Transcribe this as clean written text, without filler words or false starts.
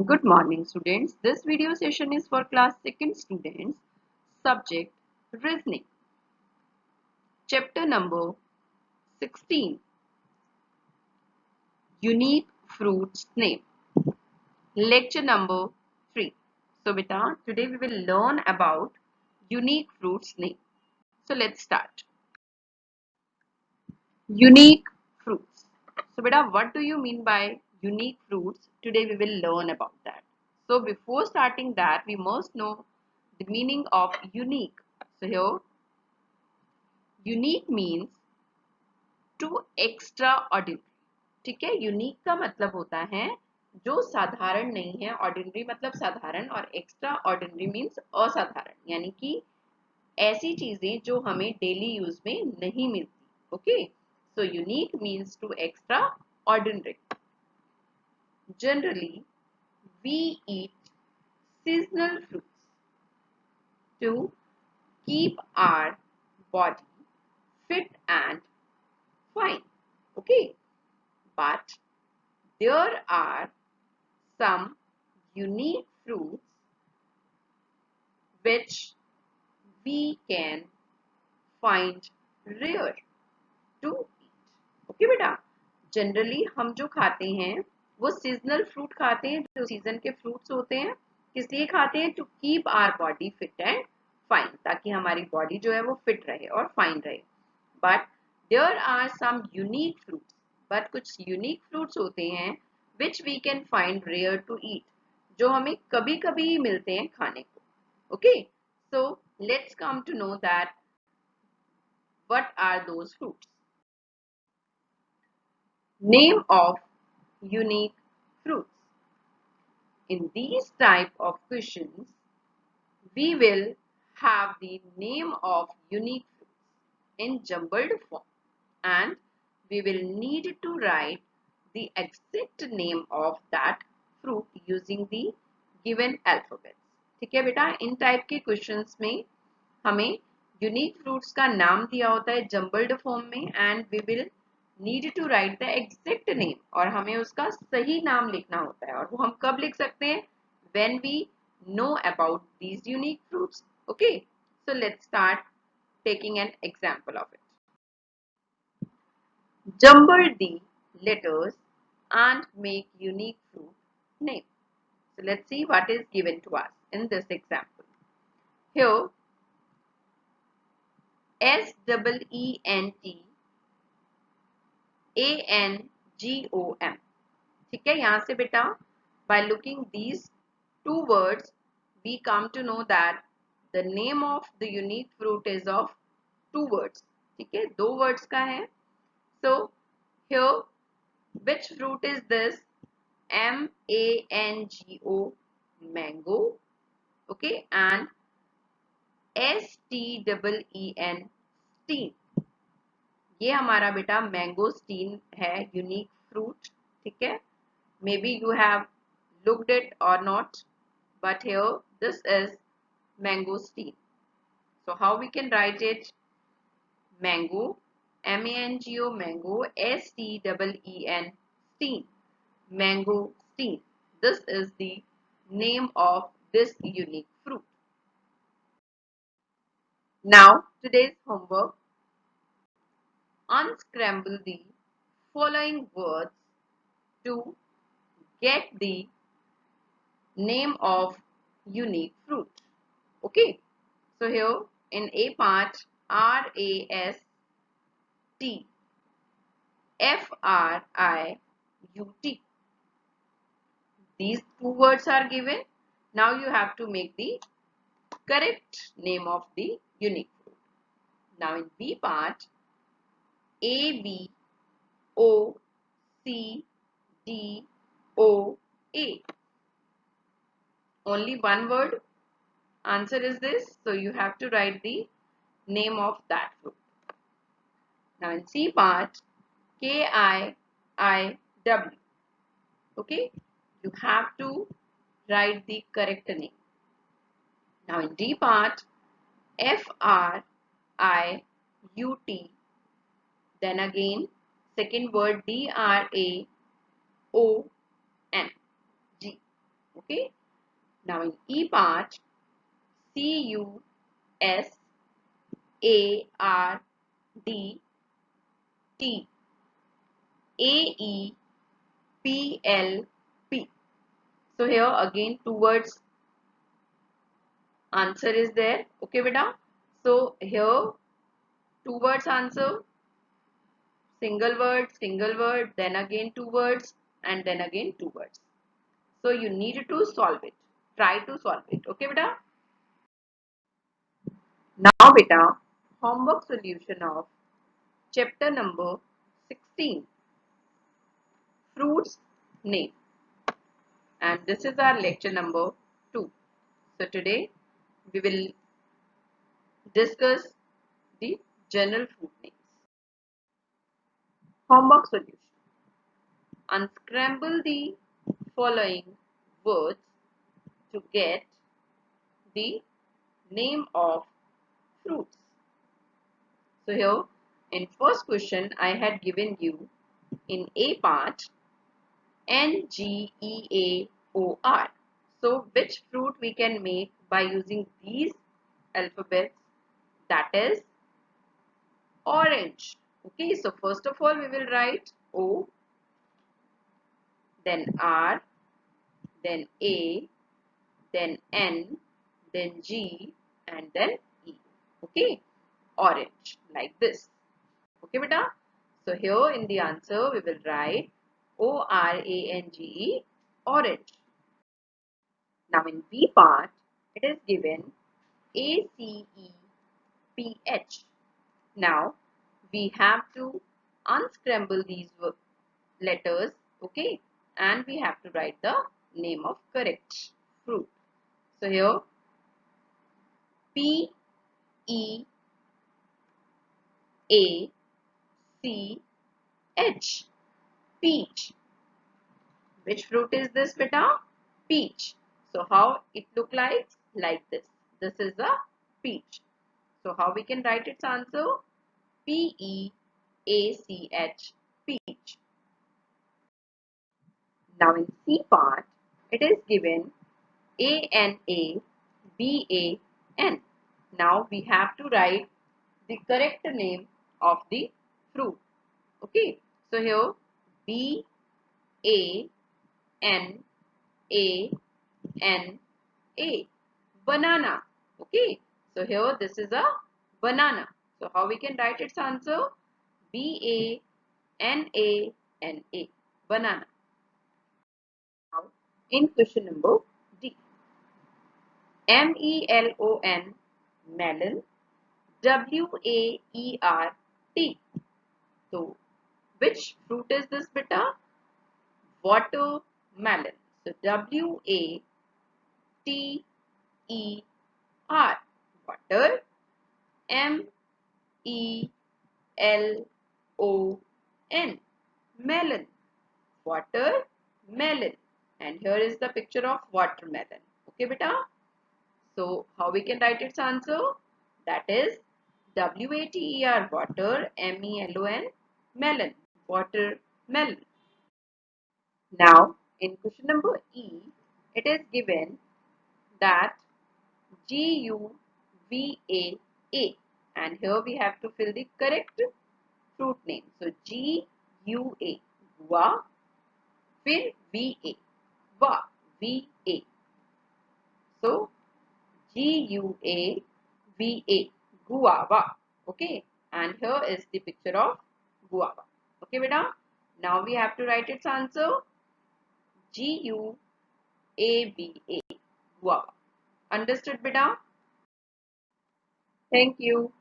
Good morning students. This video session is for class 2nd students. Subject Reasoning. Chapter number 16. Unique fruits name. Lecture number 3. So beta, today we will learn about unique fruits name. So let's start. Unique fruits. So beta, what do you mean by unique fruits? Today we will learn about that. So before starting that, we must know the meaning of unique. So here, unique means to extraordinary. ठीक है, unique का मतलब होता है जो साधारण नहीं है. ऑर्डिनरी मतलब साधारण और एक्स्ट्रा ऑर्डिनरी मीन्स असाधारण, यानी कि ऐसी चीजें जो हमें डेली यूज में नहीं मिलती. Okay, so unique means to extraordinary. Generally we eat seasonal fruits to keep our body fit and fine. Okay, but there are some unique fruits which we can find rare to eat. Okay बेटा, generally हम जो खाते हैं वो seasonal fruit खाते हैं, जो season के फ्रूट्स होते हैं. किस लिए खाते हैं? To keep our body fit and fine, ताकि हमारी बॉडी जो है वो फिट रहे और फाइन रहे. But there are some unique fruits, but कुछ यूनिक फ्रूट्स होते हैं which we can find rare to eat, जो हमें कभी कभी ही मिलते हैं खाने को. Okay, so let's come to know that what are those fruits. Name of unique fruits. In these type of questions, we will have the name of unique fruits in jumbled form, and we will need to write the exact name of that fruit using the given alphabets. ठीक है बेटा, इन type के questions में हमें unique fruits का नाम दिया होता है जम्बल्ड फॉर्म में, and we will need to write the exact name, और हमें उसका सही नाम लिखना होता है. और वो हम कब लिख सकते हैं? When we know about these unique fruits. Okay, so let's start taking an example of it. Jumble the letters and make unique fruit name. So let's see what is given to us in this example. Here, SEENTANGOM. ठीक है, यहाँ से बेटा by looking these two words we come to know that the name of the unique fruit is of two words. ठीक है, दो words का है. So here which fruit is this? MANGO, mango. Okay, and STEEN, steen. ये हमारा बेटा mango Stein है, unique fruit. ठीक है, may be you have looked it or not, but here this is mango steen. So how we can write it? Mango, MANGO, mango, STEEN, steen, mango steen. This is the name of this unique fruit. Now today's homework: unscramble the following words to get the name of unique fruit. Okay, so here in A part, RAST, FRIUT. These two words are given. Now you have to make the correct name of the unique fruit. Now in B part, ABOCDOA. Only one word answer is this, so you have to write the name of that fruit. Now in C part, KIIW. Okay, you have to write the correct name. Now in D part, FRIUT. Then again, second word DRAONG. Okay. Now in E part, CUSARDT AEPLP. So here again two words answer is there. Okay, beta. So here two words answer, single word, then again two words, and then again two words. So you need to solve it. Try to solve it. Okay, beta. Now, beta, homework solution of chapter number 16, fruits name. And this is our lecture number 2. So today we will discuss the general fruit names. Homework solution. Unscramble the following words to get the name of fruits. So here in first question I had given you in A part NGEAOR. So which fruit we can make by using these alphabets? That is orange. Okay, so first of all we will write O, then R, then A, then N, then G, and then E. Okay, orange like this. Okay, beta. So here in the answer we will write ORANGE, orange. Now in B part it is given ACEPH. Now we have to unscramble these letters, okay, and we have to write the name of correct fruit. So here PEACH, peach. Which fruit is this, beta? Peach. So how it look like? Like this. This is a peach. So how we can write its answer? PEACH, peach. Now in C part, it is given ANABAN. Now we have to write the correct name of the fruit. Okay. So here BANANA, banana. Okay. So here this is a banana. So how we can write its answer? BANANA, banana. Now in question number D. MELON, melon. WAERT. So which fruit is this, beta? Watermelon. So WATER, water. MELON, melon. Watermelon. And here is the picture of watermelon. Okay, beta. So how we can write its answer? That is WATER, water, MELON, melon, watermelon. Now in question number E, it is given that GUVA, and here we have to fill the correct fruit name. So GUA, guava, फिर VA, va, VA. So GUAVA, guava. Okay, and here is the picture of guava. Okay, beta. Now we have to write its answer. GUAVA, guava. Understood, beta? Thank you.